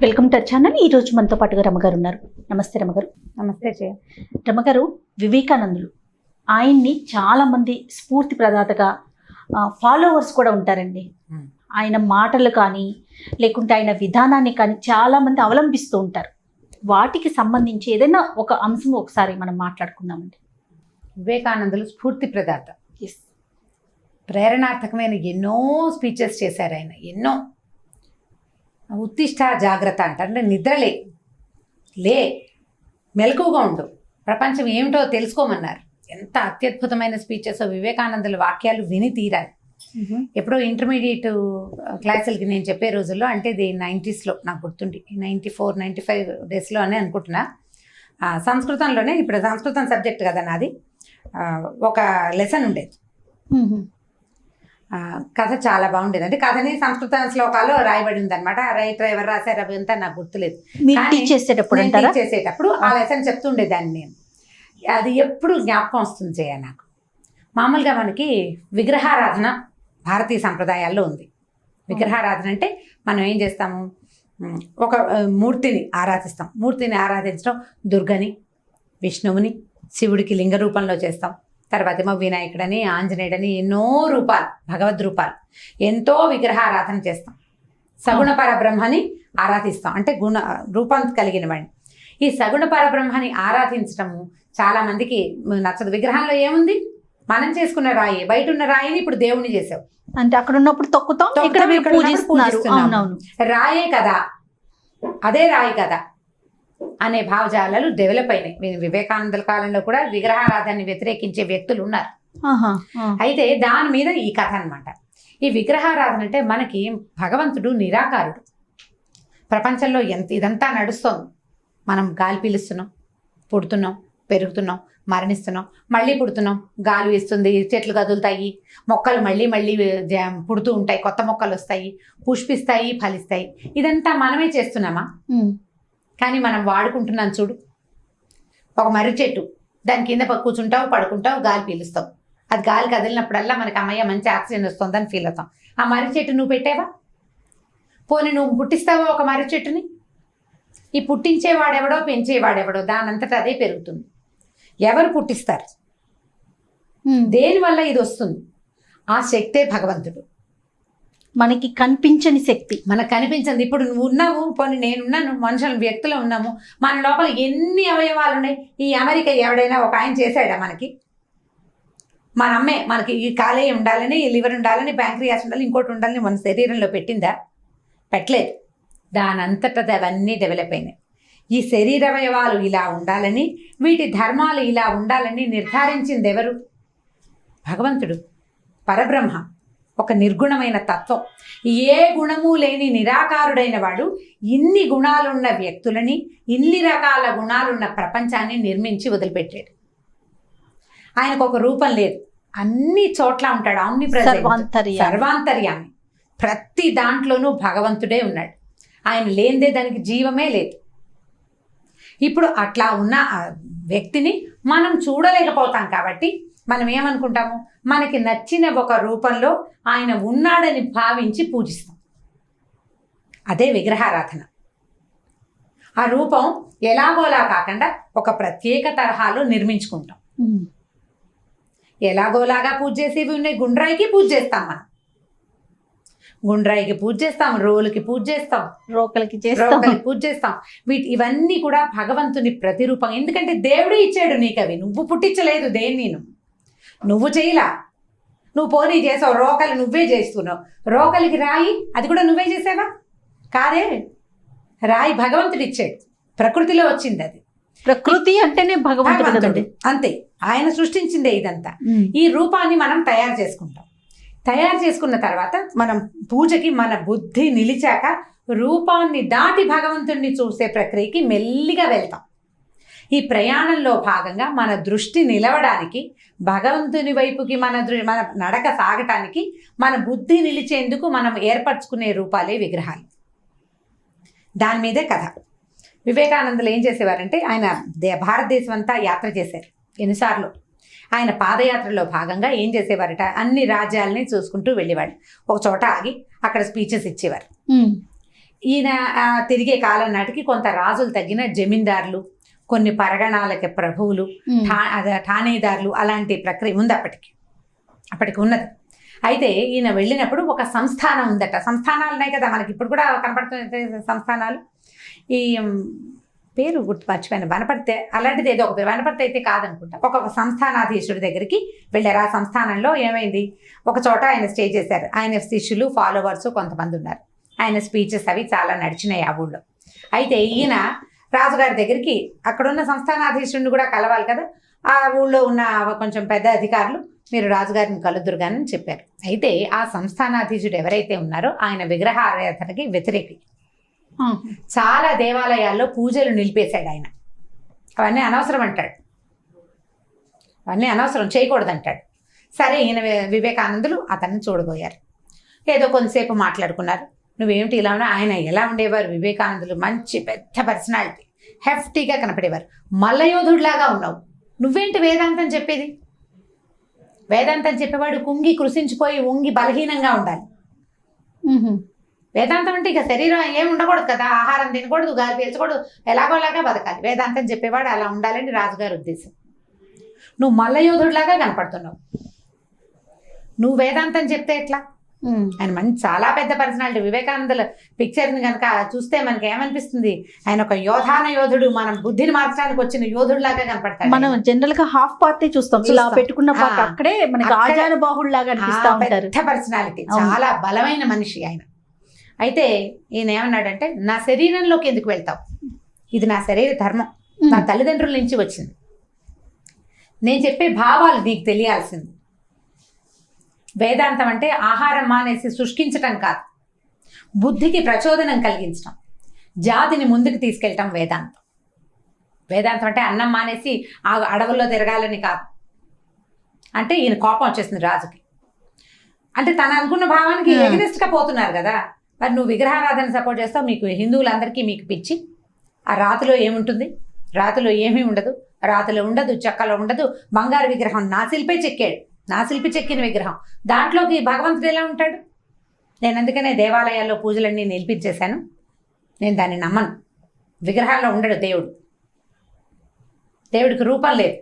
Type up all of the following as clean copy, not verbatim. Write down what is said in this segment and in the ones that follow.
Welcome to channel. ఈ రోజు మనతో పాటుగా రమగారు ఉన్నారు. నమస్తే రమగారు. నమస్తే జయ. రమగారు, వివేకానందులు ఆయన్ని చాలా మంది స్ఫూర్తి ప్రదాతగా ఫాలోవర్స్ కూడా ఉంటారండి. ఆయన మాటలు కానీ లేకుంటే ఆయన విధానాన్ని కానీ చాలా మంది అవలంబిస్తూ ఉంటారు. వాటికి సంబంధించి ఏదైనా ఒక అంశం ఒకసారి మనం మాట్లాడుకుందామండి. వివేకానందులు స్ఫూర్తి ప్రదాత, ఎస్, ప్రేరణార్థకమైన ఎన్నో స్పీచెస్ చేశారు ఆయన. ఎన్నో ఉత్తిష్ట జాగ్రత్త అంటారు, అంటే నిద్రలే, లే, మెలకువగా ఉండు, ప్రపంచం ఏమిటో తెలుసుకోమన్నారు. ఎంత అత్యద్భుతమైన స్పీచెస్. వివేకానందుల వాక్యాలు విని తీరాలి. ఎప్పుడో ఇంటర్మీడియట్ క్లాసులకి నేను చెప్పే రోజుల్లో, అంటే ఇది 90sలో నాకు గుర్తుండి, 94-95 డేస్లో అని అనుకుంటున్నా. సంస్కృతంలోనే, ఇప్పుడు సంస్కృతం సబ్జెక్ట్ కదా నాది, ఒక లెసన్ ఉండేది. కథ చాలా బాగుండేది. అంటే కథని సంస్కృత శ్లోకాలు రాయబడి ఉంది అనమాట. రైటర్ ఎవరు రాశారు అవి అంతా నాకు గుర్తులేదు. చేసేటప్పుడు ఆ లెసన్ చెప్తుండేదాన్ని నేను. అది ఎప్పుడు జ్ఞాపకం వస్తుంది చేయ నాకు. మామూలుగా మనకి విగ్రహారాధన భారతీయ సంప్రదాయాల్లో ఉంది. విగ్రహారాధన అంటే మనం ఏం చేస్తాము, ఒక మూర్తిని ఆరాధిస్తాం. మూర్తిని ఆరాధించడం దుర్గని, విష్ణువుని, శివుడికి లింగ రూపంలో చేస్తాం. తర్వాత ఏమో వినాయకుడని, ఆంజనేయుడని, ఎన్నో రూపాలు, భగవద్ రూపాలు, ఎంతో విగ్రహారాధన చేస్తాం. సగుణ పరబ్రహ్మని ఆరాధిస్తాం, అంటే రూపం కలిగిన వాడిని. ఈ సగుణ పరబ్రహ్మని ఆరాధించడము చాలా మందికి నచ్చదు. విగ్రహంలో ఏముంది, మనం చేసుకున్న రాయి, బయట ఉన్న రాయిని ఇప్పుడు దేవుణ్ణి చేసావు, అంటే అక్కడ ఉన్నప్పుడు తొక్కుతాం, ఇక్కడ పూజిస్తున్నాం. రాయే కదా, అదే రాయి కదా అనే భావజాలాలు డెవలప్ అయినాయి. వివేకానందుల కాలంలో కూడా విగ్రహారాధనని వ్యతిరేకించే వ్యక్తులు ఉన్నారు. అయితే దాని మీద ఈ కథ అనమాట. ఈ విగ్రహారాధన అంటే మనకి భగవంతుడు నిరాకారుడు. ప్రపంచంలో ఇదంతా నడుస్తోంది. మనం గాలి పీలుస్తున్నాం, పుడుతున్నాం, పెరుగుతున్నాం, మరణిస్తున్నాం, మళ్ళీ పుడుతున్నాం, గాలి వేస్తుంది, చెట్లు కదులుతాయి, మొక్కలు మళ్ళీ మళ్ళీ పుడుతూ ఉంటాయి, కొత్త మొక్కలు వస్తాయి, పుష్పిస్తాయి, ఫలిస్తాయి. ఇదంతా మనమే చేస్తున్నామా? కానీ మనం వాడుకుంటున్నాం చూడు. ఒక మర్రి చెట్టు, దాని కింద కూర్చుంటావు, పడుకుంటావు, గాలి పీలుస్తావు. అది గాలి కదిలినప్పుడల్లా మనకి అమ్మయ్య మంచి ఆక్సిజన్ వస్తుందని ఫీల్ అవుతాం. ఆ మర్రి చెట్టు నువ్వు పెట్టావా? పోనీ నువ్వు పుట్టిస్తావా ఒక మర్రి చెట్టుని? ఈ పుట్టించేవాడెవడో, పెంచేవాడెవడో, దానంతటా అదే పెరుగుతుంది. ఎవరు పుట్టిస్తారు? దేనివల్ల ఇది వస్తుంది? ఆ శక్తే భగవంతుడు. మనకి కనిపించని శక్తి, మనకు కనిపించింది. ఇప్పుడు నువ్వు ఉన్నావు, పోనీ నేనున్నాను, మనుషులు వ్యక్తులు ఉన్నాము, మన లోపల ఎన్ని అవయవాలు ఉన్నాయి. ఈ అమెరికా ఎవడైనా ఒక ఆయన చేశాడా మనకి? మన అమ్మే మనకి ఈ కాలేయం ఉండాలని, ఈ లివర్ ఉండాలని, ప్యాంక్రియాస్ ఉండాలని, ఇంకోటి ఉండాలని మన శరీరంలో పెట్టిందా? పెట్టలేదు. దానంతటా అవన్నీ డెవలప్ అయినాయి. ఈ శరీర అవయవాలు ఇలా ఉండాలని, వీటి ధర్మాలు ఇలా ఉండాలని నిర్ధారించింది ఎవరు? భగవంతుడు, పరబ్రహ్మ, ఒక నిర్గుణమైన తత్వం. ఏ గుణము లేని నిరాకారుడైన వాడు ఇన్ని గుణాలున్న వ్యక్తులని, ఇన్ని రకాల గుణాలున్న ప్రపంచాన్ని నిర్మించి వదిలిపెట్టాడు. ఆయనకు ఒక రూపం లేదు, అన్ని చోట్ల ఉంటాడు. అన్ని సర్వాంతర్యామి, ప్రతి దాంట్లోనూ భగవంతుడే ఉన్నాడు. ఆయన లేనిదే దానికి జీవమే లేదు. ఇప్పుడు అట్లా ఉన్న వ్యక్తిని మనం చూడలేకపోతాం కాబట్టి మనం ఏమనుకుంటాము, మనకి నచ్చిన ఒక రూపంలో ఆయన ఉన్నాడని భావించి పూజిస్తాం. అదే విగ్రహారాధన. ఆ రూపం ఎలాగోలా కాకుండా ఒక ప్రత్యేక తరహాలో నిర్మించుకుంటాం. ఎలాగోలాగా పూజ చేసేవి ఉన్నాయి. గుండ్రాయికి పూజ చేస్తాం, మనం గుండ్రాయికి పూజ చేస్తాం, రోలుకి పూజ చేస్తాం, రోకలికి పూజ చేస్తాం. ఇవన్నీ కూడా భగవంతుని ప్రతిరూపం. ఎందుకంటే దేవుడే ఇచ్చాడు నీకు అవి, నువ్వు పుట్టించలేదు దేన్ని, నువ్వు చేయలా. నువ్వు పోనీ చేసావు, రోకలి నువ్వే చేస్తున్నావు. రోకలికి రాయి, అది కూడా నువ్వే చేసావా? కాదే, రాయి భగవంతుడు ఇచ్చాడు, ప్రకృతిలో వచ్చింది. అది ప్రకృతి అంటేనే భగవంతుడు, అంతే, ఆయన సృష్టించిందే ఇదంతా. ఈ రూపాన్ని మనం తయారు చేసుకుంటాం. తయారు చేసుకున్న తర్వాత మనం పూజకి మన బుద్ధి నిలిచాక రూపాన్ని దాటి భగవంతుడిని చూసే ప్రక్రియకి మెల్లిగా వెళ్తాం. ఈ ప్రయాణంలో భాగంగా మన దృష్టి నిలవడానికి, భగవంతుని వైపుకి మన నడక సాగటానికి, మన బుద్ధి నిలిచేందుకు మనం ఏర్పరచుకునే రూపాలే విగ్రహాలు. దాని మీదే కథ. వివేకానందులు ఏం చేసేవారంటే, ఆయన భారతదేశం అంతా యాత్ర చేశారు ఎన్నిసార్లు. ఆయన పాదయాత్రలో భాగంగా ఏం చేసేవారట, అన్ని రాజ్యాలని చూసుకుంటూ వెళ్ళేవాడు. ఒక చోట ఆగి అక్కడ స్పీచెస్ ఇచ్చేవారు. ఈయన తిరిగే కాలం నాటికి కొంత రాజులు తగ్గిన జమీందారులు, కొన్ని పరగణాలకి ప్రభువులు, ఠాణేదారులు అలాంటి ప్రక్రియ ఉంది అప్పటికి ఉన్నది. అయితే ఈయన వెళ్ళినప్పుడు ఒక సంస్థానం ఉందట. సంస్థానాలు ఉన్నాయి కదా మనకి ఇప్పుడు కూడా కనపడుతున్న సంస్థానాలు. ఈ పేరు గుర్తు మర్చిపోయిన, వనపర్తి అలాంటిది ఏదో ఒక పేరు, వనపర్తి అయితే కాదనుకుంటా. ఒక సంస్థానాధీశుడి దగ్గరికి వెళ్ళారు. ఆ సంస్థానంలో ఏమైంది, ఒక చోట ఆయన స్టే చేశారు. ఆయన శిష్యులు, ఫాలోవర్స్ కొంతమంది ఉన్నారు. ఆయన స్పీచెస్ అవి చాలా నడిచినాయి ఆ ఊళ్ళో. అయితే ఈయన రాజుగారి దగ్గరికి, అక్కడున్న సంస్థానాధీశుడిని కూడా కలవాలి కదా, ఆ ఊళ్ళో ఉన్న కొంచెం పెద్ద అధికారులు మీరు రాజుగారిని కలుద్దురు కానీ అని చెప్పారు. అయితే ఆ సంస్థానాధీశుడు ఎవరైతే ఉన్నారో ఆయన విగ్రహారాధనకి వ్యతిరేకి. చాలా దేవాలయాల్లో పూజలు నిలిపేశాడు ఆయన. అవన్నీ అనవసరం అంటాడు, అవన్నీ అనవసరం, చేయకూడదంటాడు. సరే, ఈయన వివేకానందులు అతన్ని చూడబోయారు. ఏదో కొంతసేపు మాట్లాడుకున్నారు. నువ్వేమిటి ఇలా ఉన్నా? ఆయన ఎలా ఉండేవారు వివేకానందులు? మంచి పెద్ద పర్సనాలిటీ, హెఫ్టీగా కనపడేవారు. మల్లయోధుడిలాగా ఉన్నావు. నువ్వేంటి వేదాంతం చెప్పేది? వేదాంతం చెప్పేవాడు కుంగి కృషించిపోయి ఉంగి బలహీనంగా ఉండాలి. వేదాంతం అంటే ఇక శరీరం ఏమి ఉండకూడదు కదా, ఆహారం తినకూడదు, గాలి పీల్చకూడదు, ఎలాగోలాగా బతకాలి. వేదాంతం చెప్పేవాడు అలా ఉండాలని రాజుగారి ఉద్దేశం. నువ్వు మల్లయోధుడిలాగా కనపడుతున్నావు, నువ్వు వేదాంతం చెప్తే ఎట్లా? ఆయన మంచి చాలా పెద్ద పర్సనాలిటీ. వివేకానందుల పిక్చర్ని కనుక చూస్తే మనకి ఏమనిపిస్తుంది, ఆయన ఒక యోధాన యోధుడు, మనం బుద్ధిని మార్చడానికి వచ్చిన యోధుడిలాగా కనపడతాడు. మనం జనరల్ గా హాఫ్ పార్టీ చూస్తాం, ఇలా పెట్టుకున్న పార్ట్ అక్కడే మనకి ఆజానుబాహుళ్లాగా అనిపిస్తా ఉంటారు. పెద్ద పర్సనాలిటీ, చాలా బలమైన మనిషి ఆయన. అయితే ఈయన ఏమన్నాడంటే, నా శరీరంలోకి ఎందుకు వెళ్తావు? ఇది నా శరీర ధర్మం, నా తల్లిదండ్రుల నుంచి వచ్చింది. నేను చెప్పే భావాలు నీకు తెలియాల్సింది. వేదాంతం అంటే ఆహారం మానేసి శుష్కించటం కాదు, బుద్ధికి ప్రచోదనం కలిగించటం, జాతిని ముందుకు తీసుకెళ్ళటం వేదాంతం. వేదాంతం అంటే అన్నం మానేసి ఆ అడవుల్లో తిరగాలని కాదు. అంటే ఈయన కోపం వచ్చేసింది రాజుకి. అంటే తను అనుకున్న భావానికి ఎగనెస్ట్గా పోతున్నారు కదా. మరి నువ్వు విగ్రహారాధన సపోర్ట్ చేస్తావు, మీకు హిందువులందరికీ మీకు పిచ్చి. ఆ రాతిలో ఏముంటుంది? రాతిలో ఏమీ ఉండదు. రాతిలో ఉండదు, చెక్కలో ఉండదు. బంగారు విగ్రహం నా శిల్పే చెక్కాడు, నా శిల్పి చెక్కిన విగ్రహం, దాంట్లోకి భగవంతుడు ఎలా ఉంటాడు? నేను అందుకనే దేవాలయాల్లో పూజలన్నీ నిలిపించేశాను. నేను దాన్ని నమ్మను. విగ్రహాల్లో ఉండడు దేవుడు, దేవుడికి రూపం లేదు.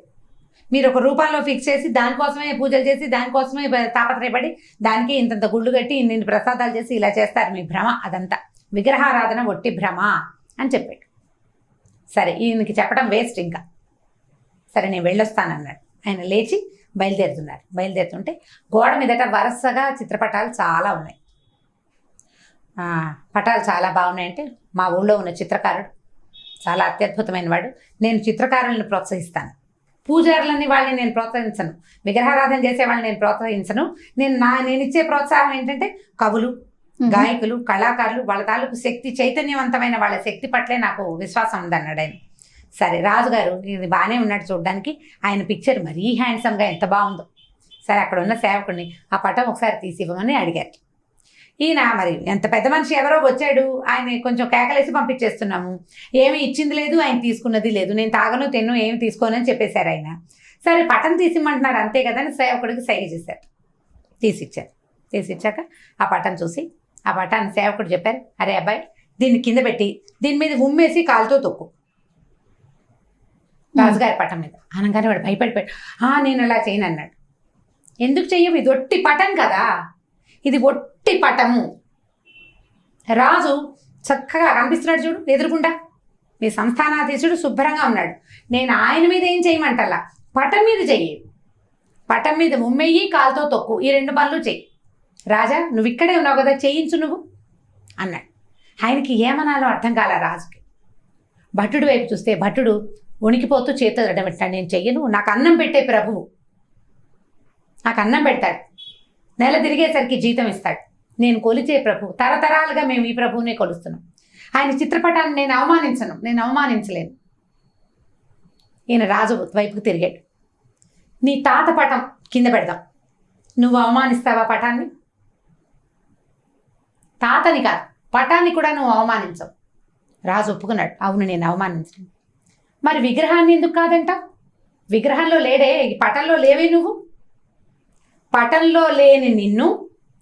మీరు ఒక రూపంలో ఫిక్స్ చేసి దానికోసమే పూజలు చేసి దానికోసమే తాపత్రయపడి దానికి ఇంతంత గుళ్ళు కట్టి ఇన్ని ప్రసాదాలు చేసి ఇలా చేస్తారు. మీ భ్రమ అదంతా. విగ్రహారాధన ఒట్టి భ్రమ అని చెప్పాడు. సరే, ఈయనకి చెప్పడం వేస్ట్ ఇంకా. సరే, నేను వెళ్ళొస్తానన్నాడు. ఆయన లేచి బయలుదేరుతున్నారు. బయలుదేరుతుంటే గోడ మీదట వరుసగా చిత్రపటాలు చాలా ఉన్నాయి. పటాలు చాలా బాగున్నాయంటే మా ఊళ్ళో ఉన్న చిత్రకారుడు చాలా అత్యద్భుతమైన వాడు. నేను చిత్రకారులను ప్రోత్సహిస్తాను, పూజారులని వాళ్ళని నేను ప్రోత్సహించను, విగ్రహారాధన చేసే వాళ్ళని నేను ప్రోత్సహించను. నేను ఇచ్చే ప్రోత్సాహం ఏంటంటే కవులు, గాయకులు, కళాకారులు, వాళ్ళ తాలూకు శక్తి, చైతన్యవంతమైన వాళ్ళ శక్తి పట్లే నాకు విశ్వాసం ఉందన్నాడు ఆయన. సరే, రాజుగారు ఇది బాగానే ఉన్నాడు చూడడానికి, ఆయన పిక్చర్ మరీ హ్యాండ్సమ్గా ఎంత బాగుందో. సరే, అక్కడ ఉన్న సేవకుడిని ఆ పటం ఒకసారి తీసి ఇవ్వమని అడిగారు. ఈయన మరి ఎంత పెద్ద మనిషి, ఎవరో వచ్చాడు, ఆయన కొంచెం కేకలేసి పంపించేస్తున్నాము, ఏమి ఇచ్చింది లేదు, ఆయన తీసుకున్నది లేదు, నేను తాగను తిన్ను ఏమి తీసుకోనని చెప్పేశారు ఆయన. సరే, పటం తీసిమ్మంటున్నారు అంతే కదా అని సేవకుడికి సైగ చేశారు. తీసిచ్చారు. తీసిచ్చాక ఆ పటం చూసి ఆ పటాన్ని సేవకుడు చెప్పారు, అరే అబ్బాయి, దీన్ని కింద పెట్టి దీని మీద ఉమ్మేసి కాలుతో తొక్కు, రాజుగారి పటం మీద. అనగానే వాడు భయపడిపోయాడు. నేను అలా చేయను అన్నాడు. ఎందుకు చెయ్యవు? ఇది ఒట్టి పటం కదా, ఇది ఒట్టి పటము. రాజు చక్కగా కనిపిస్తున్నాడు చూడు ఎదురుకుండా, మీ సంస్థానాధీశుడు శుభ్రంగా ఉన్నాడు. నేను ఆయన మీద ఏం చేయమంటల్లా, పటం మీద చెయ్యి, పటం మీద ఉమ్మెయ్యి, కాలుతో తొక్కు, ఈ రెండు పనులు చెయ్యి. రాజా, నువ్వు ఇక్కడే ఉన్నావు కదా, చేయించు నువ్వు అన్నాడు. ఆయనకి ఏమనాలో అర్థం కాల రాజుకి. భటుడు వైపు చూస్తే భటుడు వణికిపోతూ చేతులు అడ్డబెట్టాడు. నేను చెయ్యను, నాకు అన్నం పెట్టే ప్రభువు, నాకు అన్నం పెడతాడు, నెల తిరిగేసరికి జీతం ఇస్తాడు, నేను కొలిచే ప్రభువు, తరతరాలుగా మేము ఈ ప్రభువునే కొలుస్తున్నాం. ఆయన చిత్రపటాన్ని నేను అవమానించలేను. ఈయన రాజు వైపుకు తిరిగాడు. నీ తాత పటం కింద పెడదాం, నువ్వు అవమానిస్తావా పటాన్ని? తాతని కాదు, పటాన్ని కూడా నువ్వు అవమానించవు. రాజు ఒప్పుకున్నాడు, అవును నేను అవమానించను. మరి విగ్రహాన్ని ఎందుకు కాదంటావు? విగ్రహంలో లేడే, ఈ పటంలో లేవే నువ్వు. పటంలో లేని నిన్ను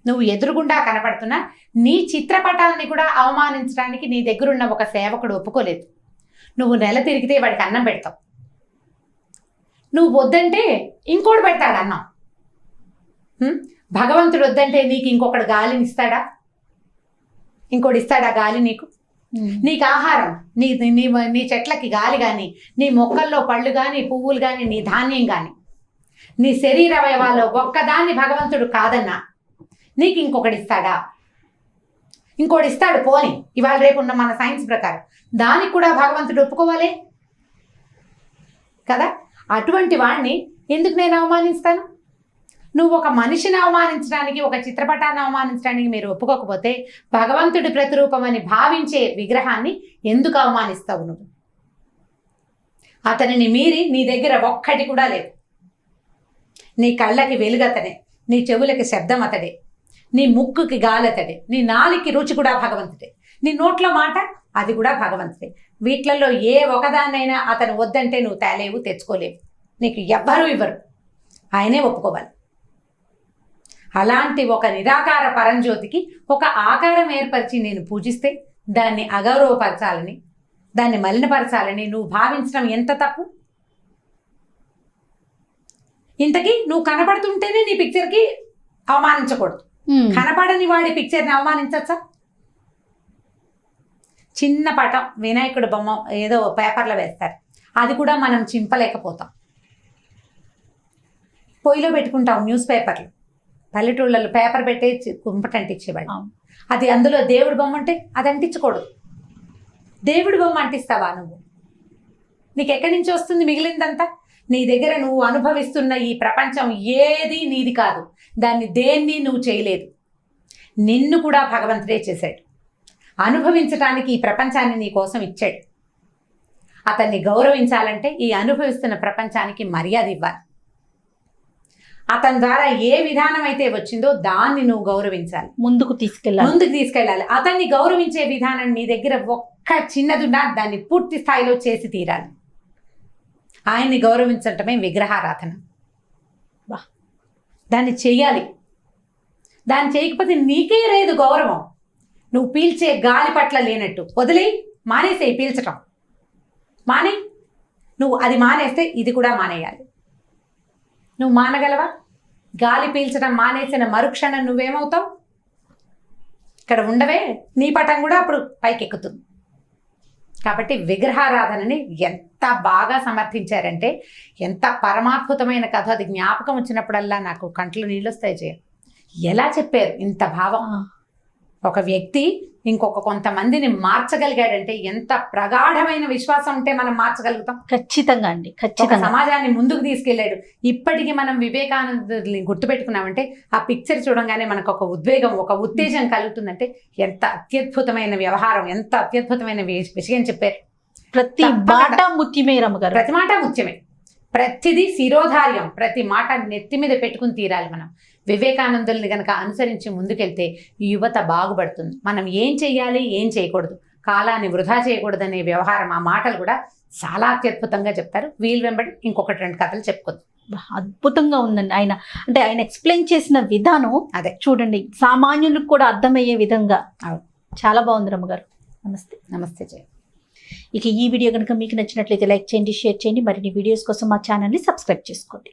నువ్వు ఎదురుగుండా కనపడుతున్నా నీ చిత్రపటాన్ని కూడా అవమానించడానికి నీ దగ్గరున్న ఒక సేవకుడు ఒప్పుకోలేదు. నువ్వు నెల తిరిగితే వాడికి అన్నం పెడతావు, నువ్వు వద్దంటే ఇంకోటి పెడతాడు అన్నం. భగవంతుడు వద్దంటే నీకు ఇంకొకటి గాలిని ఇస్తాడా? ఇంకోటి ఇస్తాడా గాలి నీకు? నీకు ఆహారం, నీ నీ నీ చెట్లకి గాలి కానీ, నీ మొక్కల్లో పళ్ళు కానీ, పువ్వులు కానీ, నీ ధాన్యం కానీ, నీ శరీర అవయవాల్లో ఒక్కదాన్ని భగవంతుడు కాదన్నా నీకు ఇంకొకటి ఇస్తాడా? ఇంకోటి ఇస్తాడు పోని, ఇవాళ రేపు ఉన్న మన సైన్స్ ప్రకారం దానికి కూడా భగవంతుడు ఒప్పుకోవాలి కదా. అటువంటి వాడిని ఎందుకు నేను అవమానిస్తాను? నువ్వు ఒక మనిషిని అవమానించడానికి, ఒక చిత్రపటాన్ని అవమానించడానికి మీరు ఒప్పుకోకపోతే భగవంతుడి ప్రతిరూపం అని భావించే విగ్రహాన్ని ఎందుకు అవమానిస్తావు నువ్వు? అతనిని మీరి నీ దగ్గర ఒక్కటి కూడా లేదు. నీ కళ్ళకి వెలుగతడే, నీ చెవులకి శబ్దం అతడే, నీ ముక్కుకి గాలి అతడే, నీ నాలికి రుచి కూడా భగవంతుడే, నీ నోట్లో మాట అది కూడా భగవంతుడే. వీటిలలో ఏ ఒకదాన్నైనా అతను వద్దంటే నువ్వు తేలేవు, తెచ్చుకోలేవు. నీకు ఎవ్వరూ ఇవ్వరు, ఆయనే ఒప్పుకోవాలి. అలాంటి ఒక నిరాకార పరంజ్యోతికి ఒక ఆకారం ఏర్పరిచి నేను పూజిస్తే దాన్ని అగౌరవపరచాలని, దాన్ని మలినపరచాలని నువ్వు భావించడం ఎంత తప్పు? ఇంతకీ నువ్వు కనపడుతుంటేనే నీ పిక్చర్కి అవమానించకూడదు, కనపడని వాడి పిక్చర్ని అవమానించచ్చా? చిన్న పటం వినాయకుడి బొమ్మ ఏదో పేపర్లో వేస్తారు, అది కూడా మనం చింపలేకపోతాం. పొయ్యిలో పెట్టుకుంటాం న్యూస్ పేపర్లు, పల్లెటూళ్ళలో పేపర్ పెట్టే కుంపట అంటించేవాడు. అది అందులో దేవుడి బొమ్మ ఉంటే అది అంటించకూడదు. దేవుడి బొమ్మ అంటిస్తావా నువ్వు? నీకు ఎక్కడి నుంచి వస్తుంది మిగిలిందంతా? నీ దగ్గర నువ్వు అనుభవిస్తున్న ఈ ప్రపంచం ఏది నీది కాదు, దాన్ని దేన్ని నువ్వు చేయలేదు. నిన్ను కూడా భగవంతుడే చేశాడు, అనుభవించడానికి ఈ ప్రపంచాన్ని నీ కోసం ఇచ్చాడు. అతన్ని గౌరవించాలంటే ఈ అనుభవిస్తున్న ప్రపంచానికి మర్యాద ఇవ్వాలి. అతని ద్వారా ఏ విధానం అయితే వచ్చిందో దాన్ని నువ్వు గౌరవించాలి, ముందుకు తీసుకెళ్ళాలి. అతన్ని గౌరవించే విధానం నీ దగ్గర ఒక్క చిన్నదున్నా దాన్ని పూర్తి స్థాయిలో చేసి తీరాలి. ఆయన్ని గౌరవించటమే విగ్రహారాధన. దాన్ని చెయ్యాలి. దాన్ని చేయకపోతే నీకే లేదు గౌరవం. నువ్వు పీల్చే గాలి పట్ల లేనట్టు వదిలేయి, మానేసేయి పీల్చటం. నువ్వు అది మానేస్తే ఇది కూడా మానేయాలి. నువ్వు మానగలవా? గాలి పీల్చడం మానేసిన మరుక్షణం నువ్వేమవుతావు? ఇక్కడ ఉండవే, నీ పటం కూడా అప్పుడు పైకెక్కుతుంది. కాబట్టి విగ్రహారాధనని ఎంత బాగా సమర్థించారంటే, ఎంత పరమాద్భుతమైన కథ. అది జ్ఞాపకం వచ్చినప్పుడల్లా నాకు కంట్లో నీళ్ళు వస్తాయి. ఎలా చెప్పారు ఇంత భావం? ఒక వ్యక్తి ఇంకొక కొంతమందిని మార్చగలిగాడంటే ఎంత ప్రగాఢమైన విశ్వాసం ఉంటే మనం మార్చగలుగుతాం. ఖచ్చితంగా అండి, ఖచ్చితంగా. సమాజాన్ని ముందుకు తీసుకెళ్లాడు. ఇప్పటికీ మనం వివేకానందని గుర్తుపెట్టుకున్నామంటే ఆ పిక్చర్ చూడంగానే మనకు ఒక ఉద్వేగం, ఒక ఉత్తేజం కలుగుతుందంటే ఎంత అత్యద్భుతమైన వ్యవహారం, ఎంత అత్యద్భుతమైన విషయం చెప్పారు. ప్రతి మాట ముత్యమే రమ్మగారు, ప్రతి మాట ముత్యమే, ప్రతిదీ శిరోధార్యం, ప్రతి మాట నెత్తి మీద పెట్టుకుని తీరాలి. మనం వివేకానందుల్ని కనుక అనుసరించి ముందుకెళ్తే ఈ యువత బాగుపడుతుంది. మనం ఏం చెయ్యాలి, ఏం చేయకూడదు, కాలాన్ని వృధా చేయకూడదనే వ్యవహారం, ఆ మాటలు కూడా చాలా అత్యద్భుతంగా చెప్తారు. వీలు వెంబడి ఇంకొకటి 2 కథలు చెప్పుకోవచ్చు. అద్భుతంగా ఉందండి. ఆయన ఎక్స్ప్లెయిన్ చేసిన విధానం అదే చూడండి, సామాన్యులకు కూడా అర్థమయ్యే విధంగా చాలా బాగుంది. రమ్మగారు నమస్తే. నమస్తే జయ. ఇక ఈ వీడియో కనుక మీకు నచ్చినట్లయితే లైక్ చేయండి, షేర్ చేయండి. మరిన్ని వీడియోస్ కోసం మా ఛానల్ని సబ్స్క్రైబ్ చేసుకోండి.